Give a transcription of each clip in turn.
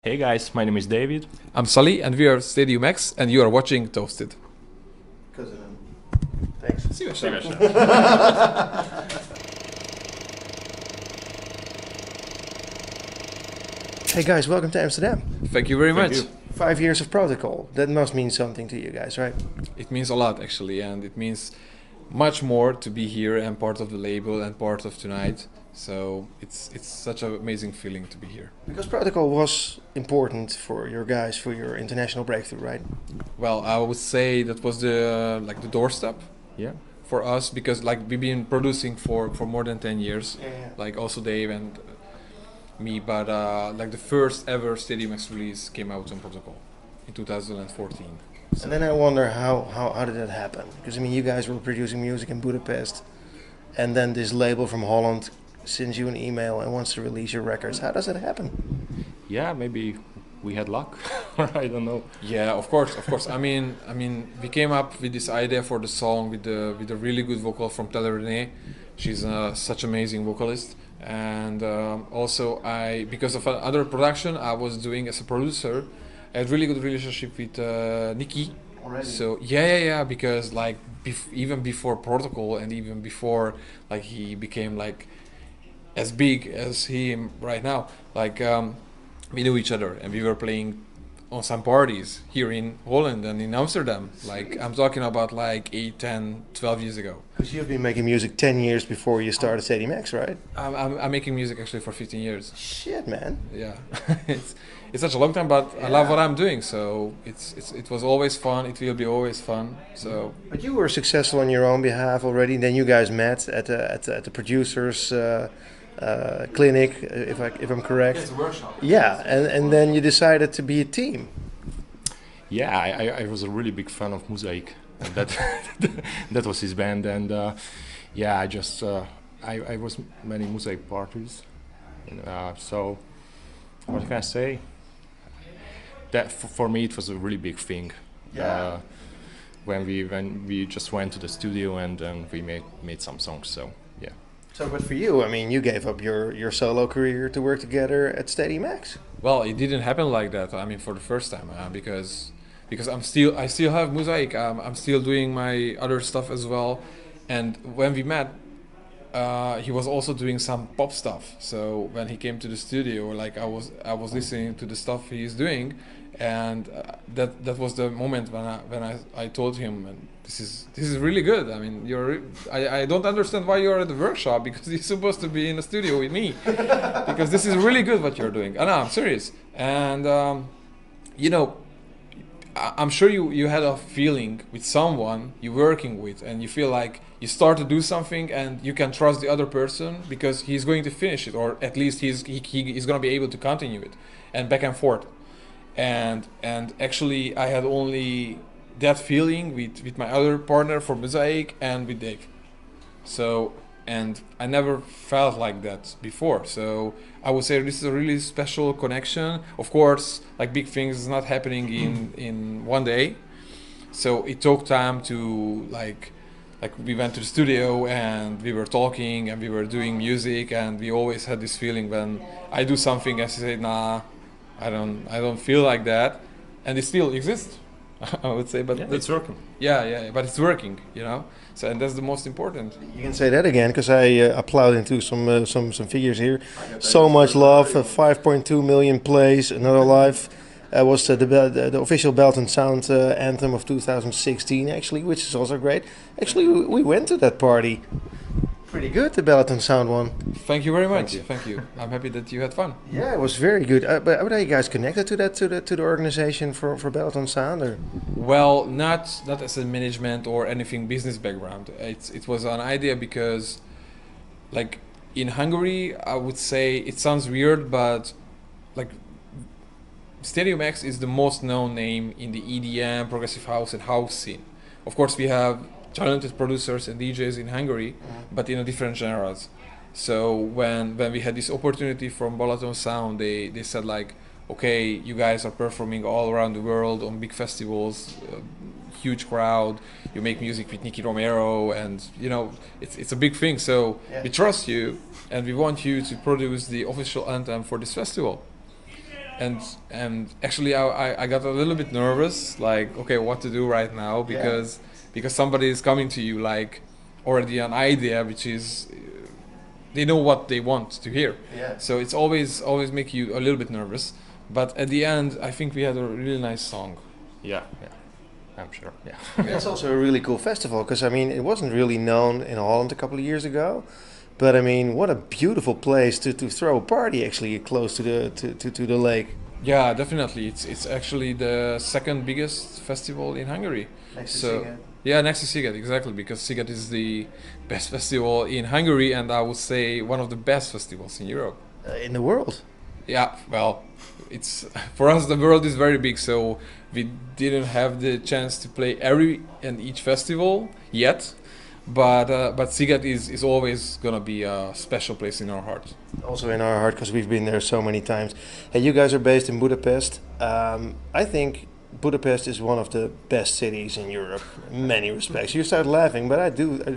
Hey guys, my name is David. I'm Sully, and we are Stadiumx, and you are watching Toasted. Thanks. Szívesen. Hey guys, welcome to Amsterdam. Thank you very Thank much. you. 5 years of protocol. That must mean something to you guys, right? It means a lot, actually, and it means much more to be here and part of the label and part of tonight. So it's such an amazing feeling to be here. Because protocol was important for your guys for your international breakthrough, right? Well, I would say that was the the doorstep Yeah. for us, because we've been producing for more than 10 years. Yeah. Like also Dave and me, but the first ever Stadiumx release came out on Protocol in 2014. And then I wonder how did that happen? Because I mean, you guys were producing music in Budapest, and then this label from Holland sends you an email and wants to release your records. How does that happen? Yeah, maybe we had luck. I don't know. Yeah, of course, of course. I mean, we came up with this idea for the song with a really good vocal from Tele Renee. She's such amazing vocalist, and also because of other production I was doing as a producer, I had really good relationship with Nikki. Already. So yeah, because even before Protocol and even before he became as big as he am right now, we knew each other and we were playing on some parties here in Holland and in Amsterdam. I'm talking about 8, 10, 12 years ago. Because you've been making music 10 years before you started Stadiumx, right? I'm making music actually for 15 years. Shit, man. Yeah, it's such a long time, but I love what I'm doing. So it was always fun. It will be always fun. So. But you were successful on your own behalf already. Then you guys met at the producers clinic, if I'm correct. It's a workshop. Yeah, and then you decided to be a team. Yeah, I was a really big fan of Mosaic. And that was his band, and yeah, I was many Mosaic parties. So what can I say? That for me it was a really big thing. Yeah. When we just went to the studio and we made some songs. So yeah. So, but for you, I mean, you gave up your solo career to work together at Stadiumx. Well, it didn't happen like that. I mean, for the first time, because I still have Mosaic. I'm still doing my other stuff as well. And when we met, he was also doing some pop stuff. So when he came to the studio, I was listening to the stuff he's doing, and that was the moment when I told him, and this is really good. I mean, I don't understand why you're at the workshop, because you're supposed to be in the studio with me, because this is really good what you're doing. And I'm serious. And I'm sure you had a feeling with someone you're working with, and you feel like you start to do something and you can trust the other person because he's going to finish it, or at least he's going to be able to continue it, and back and forth. And actually I had only that feeling with my other partner for Mosaic and with Dave. So, and I never felt like that before. So I would say this is a really special connection. Of course, big things is not happening in one day. So it took time to we went to the studio and we were talking and we were doing music, and we always had this feeling when I do something and she said, nah, I don't feel like that, and it still exists. I would say, but Yeah, it's working. Yeah, but it's working, So, and that's the most important. You can say that again, because I plowed into some figures here. So much love, 5.2 million plays, Another Life. Was the official Belt and Sound anthem of 2016, actually, which is also great. Actually, we went to that party. Pretty good, the Belt and Sound one. Thank you very much. Thank you. I'm happy that you had fun. Yeah, it was very good. But are you guys connected to the organization for Belt and Sound, or? Well, not as a management or anything business background. It was an idea because, in Hungary, I would say it sounds weird, but Stadiumx is the most known name in the EDM, progressive house, and house scene. Of course, we have talented producers and DJs in Hungary, but in a different genres. So when we had this opportunity from Balaton Sound, they said okay, you guys are performing all around the world on big festivals, huge crowd. You make music with Nicky Romero, and it's a big thing. So we trust you, and we want you to produce the official anthem for this festival. and and actually I got a little bit nervous, like, okay, what to do right now, because somebody is coming to you like already an idea which is they know what they want to hear. Yeah. So it's always make you a little bit nervous, but at the end I think we had a really nice song. Yeah, I'm sure. Yeah. It's also a really cool festival because I mean it wasn't really known in Holland a couple of years ago, but I mean what a beautiful place to throw a party actually close to the lake. Yeah, definitely. It's actually the second biggest festival in Hungary. Next to So Sziget. yeah, next to Sziget, exactly, because Sziget is the best festival in Hungary, and I would say one of the best festivals in Europe. In the world. Yeah, well, it's for us the world is very big, so we didn't have the chance to play every and each festival yet, but Sziget is always gonna be a special place in our heart. Also in our heart because we've been there so many times. Hey, you guys are based in Budapest. I think Budapest is one of the best cities in Europe in many respects. You start laughing, but I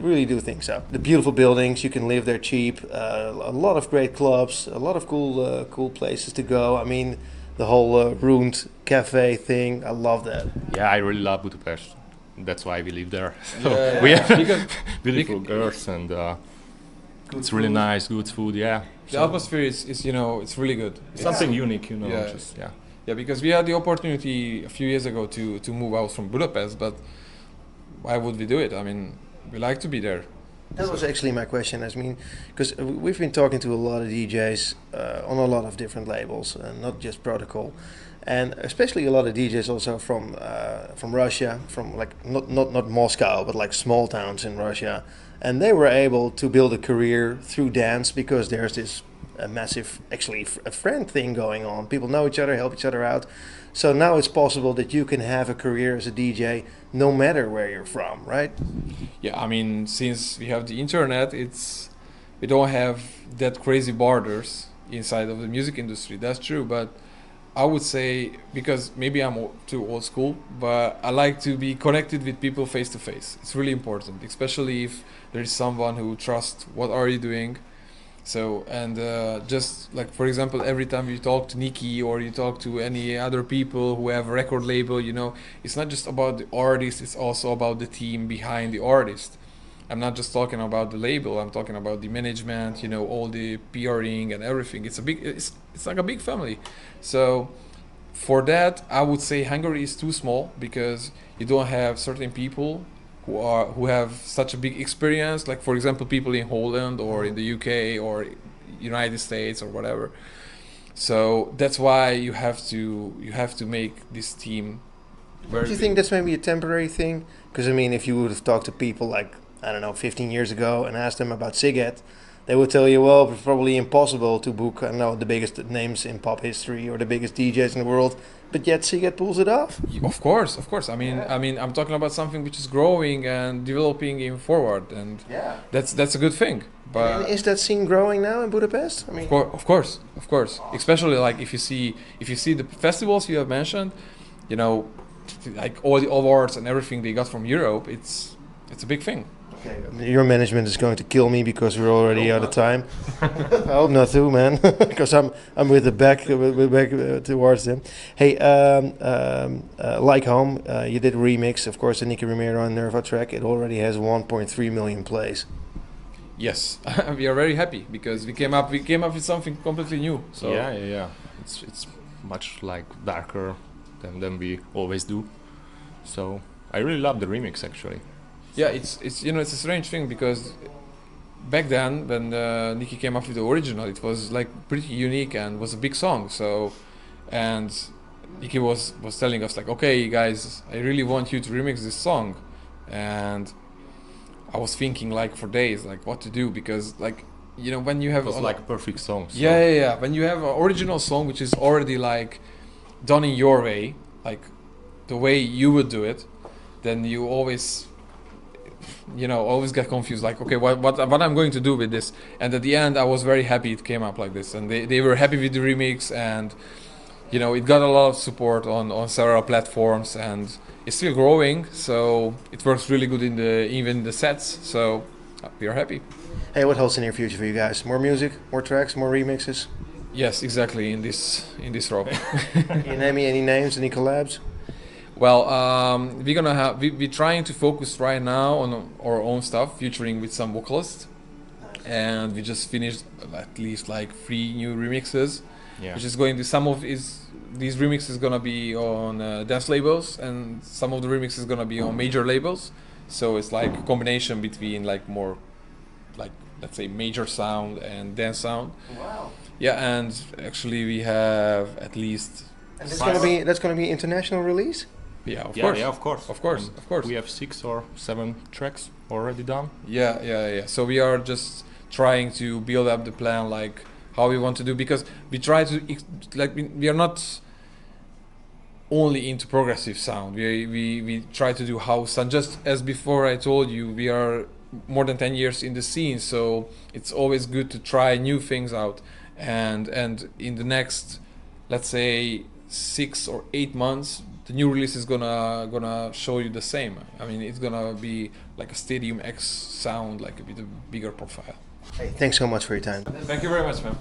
really do think so. The beautiful buildings, you can live there cheap. A lot of great clubs, a lot of cool places to go. I mean, the whole ruined cafe thing. I love that. Yeah, I really love Budapest. That's why we live there. So Yeah, we have because beautiful girls and it's really nice, good food. Yeah, the atmosphere is it's really good. something unique, Yeah. Just yeah. Yeah, because we had the opportunity a few years ago to move out from Budapest, but why would we do it? I mean, we like to be there. That was actually my question. I mean, because we've been talking to a lot of DJs on a lot of different labels, not just Protocol, and especially a lot of DJs also from Russia, from like not Moscow, but like small towns in Russia, and they were able to build a career through dance because there's this a massive, actually a friend thing going on. People know each other, help each other out. So now it's possible that you can have a career as a DJ no matter where you're from, right? Yeah, I mean, since we have the internet, we don't have that crazy borders inside of the music industry. That's true, but I would say, because maybe I'm too old school, but I like to be connected with people face to face. It's really important, especially if there is someone who trusts what are you doing. So, and just like, for example, every time you talk to Nikki or you talk to any other people who have a record label, it's not just about the artist, it's also about the team behind the artist. I'm not just talking about the label, I'm talking about the management, all the PRing and everything. It's like a big family. So for that, I would say Hungary is too small because you don't have certain people who have such a big experience, like for example people in Holland or in the UK or United States or whatever. So that's why you have to make this team very Do you big. think that's maybe a temporary thing? Because I mean, if you would have talked to people like, I don't know, 15 years ago and asked them about Sziget, they would tell you, well, it's probably impossible to book, I don't know, the biggest names in pop history or the biggest DJs in the world, but yet Sziget pulls it off. Of course. I mean, I'm talking about something which is growing and developing in forward, and that's a good thing. And But is that scene growing now in Budapest? I mean, of course, especially like if you see the festivals you have mentioned, like all the awards and everything they got from Europe, it's a big thing. okay, your management is going to kill me because we're already out of time. I hope not too, man, because I'm with the back towards them. Hey, Like Home, you did a remix, of course, the Nicky Romero and Nerva track. It already has 1.3 million plays. Yes, we are very happy because we came up with something completely new. So Yeah. It's much like darker than we always do. So I really love the remix actually. yeah, it's it's a strange thing because back then when Nicky came up with the original, it was like pretty unique and was a big song. So, and Nicky was telling us like, okay guys, I really want you to remix this song, and I was thinking like for days like what to do because like when you have It was like a perfect song. So yeah. When you have an original song which is already like done in your way, like the way you would do it, then you always get confused like, okay, what I'm going to do with this. And at the end I was very happy it came up like this, and they were happy with the remix, and it got a lot of support on several platforms, and it's still growing, so it works really good even in the sets, so we are happy. Hey, what holds in the near future for you guys? More music, more tracks, more remixes? Yes, exactly. In this row. Can you name me any names, any collabs? Well, we're gonna have we're trying to focus right now on our own stuff, featuring with some vocalists, and we just finished at least like 3 new remixes, Yeah. which is going to these remixes gonna be on dance labels, and some of the remixes gonna be on major labels. So it's like a combination between like more, like let's say major sound and dance sound. Wow. Yeah, and actually we have at least. And that's gonna be international release? Yeah, of Yeah, course. yeah, of course. Of course, And of course. We have 6 or 7 tracks already done. Yeah. So we are just trying to build up the plan, like how we want to do, because we try to like we are not only into progressive sound. We try to do house, and just as before I told you, we are more than 10 years in the scene, so it's always good to try new things out. And in the next, let's say 6 or 8 months, the new release is gonna show you the same. I mean, it's gonna be like a Stadiumx sound, like with a bigger profile. Hey, thanks so much for your time. Thank you very much, man.